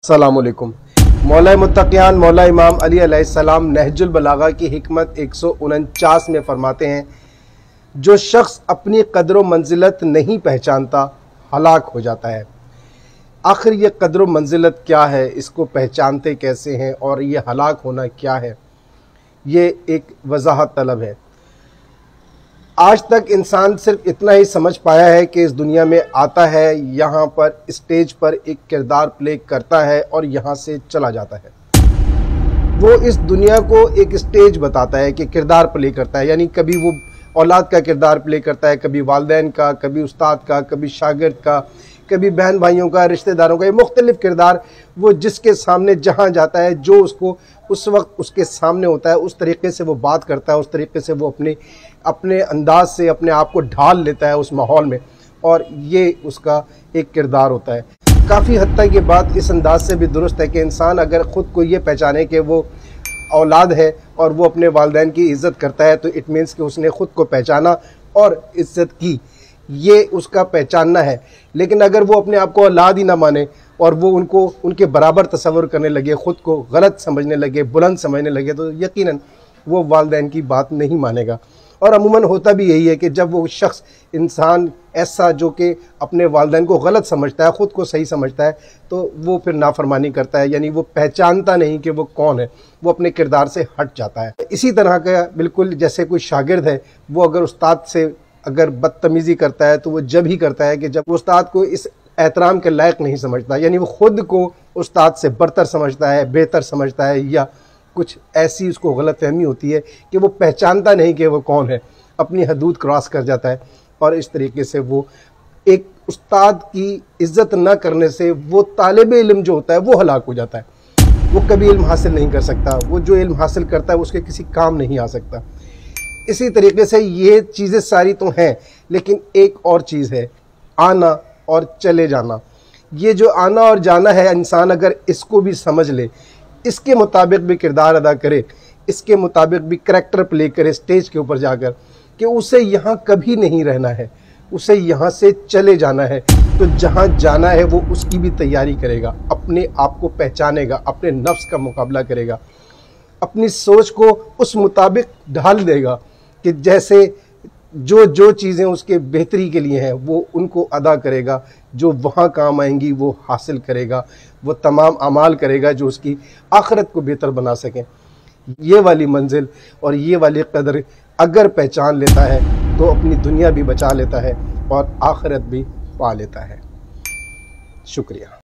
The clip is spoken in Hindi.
अस्सलामुअलैकुम। मौला मुत्तक़ियान मौला इमाम अली अलैहिस्सलाम नहजुल बलागा की हिकमत 149 में फरमाते हैं, जो शख्स अपनी कदर व मंजिलत नहीं पहचानता हलाक हो जाता है। आखिर ये कदर व मंजिलत क्या है, इसको पहचानते कैसे हैं और ये हलाक होना क्या है, ये एक वजाहत तलब है। आज तक इंसान सिर्फ इतना ही समझ पाया है कि इस दुनिया में आता है, यहाँ पर स्टेज पर एक किरदार प्ले करता है और यहाँ से चला जाता है। वो इस दुनिया को एक स्टेज बताता है कि किरदार प्ले करता है, यानी कभी वो औलाद का किरदार प्ले करता है, कभी वालिदैन का, कभी उस्ताद का, कभी शागिर्द का, कभी बहन भाइयों का, रिश्तेदारों का। ये मुख्तलिफ किरदार वो जिसके सामने जहाँ जाता है, जो उसको उस वक्त उसके सामने होता है, उस तरीके से वो बात करता है, उस तरीके से वो अपने अंदाज से अपने आप को ढाल लेता है उस माहौल में, और ये उसका एक किरदार होता है। काफ़ी हद तक ये बात इस अंदाज से भी दुरुस्त है कि इंसान अगर ख़ुद को ये पहचाने कि वो औलाद है और वो अपने वालिदैन की इज़्ज़त करता है, तो इट मीन्स कि उसने ख़ुद को पहचाना और इज़्ज़त की, ये उसका पहचानना है। लेकिन अगर वो अपने आप को औलाद ही ना माने और वो उनके बराबर तसव्वुर करने लगे, ख़ुद को गलत समझने लगे, बुलंद समझने लगे, तो यकीनन वो वालिदैन की बात नहीं मानेगा। और अमूमन होता भी यही है कि जब वो शख्स, इंसान ऐसा जो कि अपने वालिदैन को गलत समझता है, ख़ुद को सही समझता है, तो वो फिर नाफरमानी करता है, यानी वो पहचानता नहीं कि वो कौन है, वो अपने किरदार से हट जाता है। इसी तरह का बिल्कुल जैसे कोई शागिर्द है, वो अगर उस्ताद से अगर बदतमीज़ी करता है, तो वो जब ही करता है कि जब उस्ताद को इस एहतराम के लायक नहीं समझता, यानी वो ख़ुद को उस्ताद से बरतर समझता है, बेहतर समझता है, या कुछ ऐसी उसको गलतफहमी होती है कि वो पहचानता नहीं कि वो कौन है, अपनी हदूद क्रॉस कर जाता है। और इस तरीके से वो एक उस्ताद की इज़्ज़त न करने से वो तालिब इल्म जो होता है वो हलाक हो जाता है। वो कभी इल्म हासिल नहीं कर सकता, वो जो इल्म हासिल करता है उसके किसी काम नहीं आ सकता। इसी तरीके से ये चीज़ें सारी तो हैं, लेकिन एक और चीज़ है, आना और चले जाना। ये जो आना और जाना है, इंसान अगर इसको भी समझ ले, इसके मुताबिक भी किरदार अदा करे, इसके मुताबिक भी करैक्टर प्ले करे स्टेज के ऊपर जाकर, कि उसे यहाँ कभी नहीं रहना है, उसे यहाँ से चले जाना है, तो जहाँ जाना है वो उसकी भी तैयारी करेगा, अपने आप को पहचानेगा, अपने नफ्स का मुकाबला करेगा, अपनी सोच को उस मुताबिक ढाल देगा कि जैसे जो चीज़ें उसके बेहतरी के लिए हैं वो उनको अदा करेगा, जो वहाँ काम आएंगी वो हासिल करेगा, वो तमाम अमाल करेगा जो उसकी आखिरत को बेहतर बना सकें। ये वाली मंजिल और ये वाली कदर अगर पहचान लेता है तो अपनी दुनिया भी बचा लेता है और आखिरत भी पा लेता है। शुक्रिया।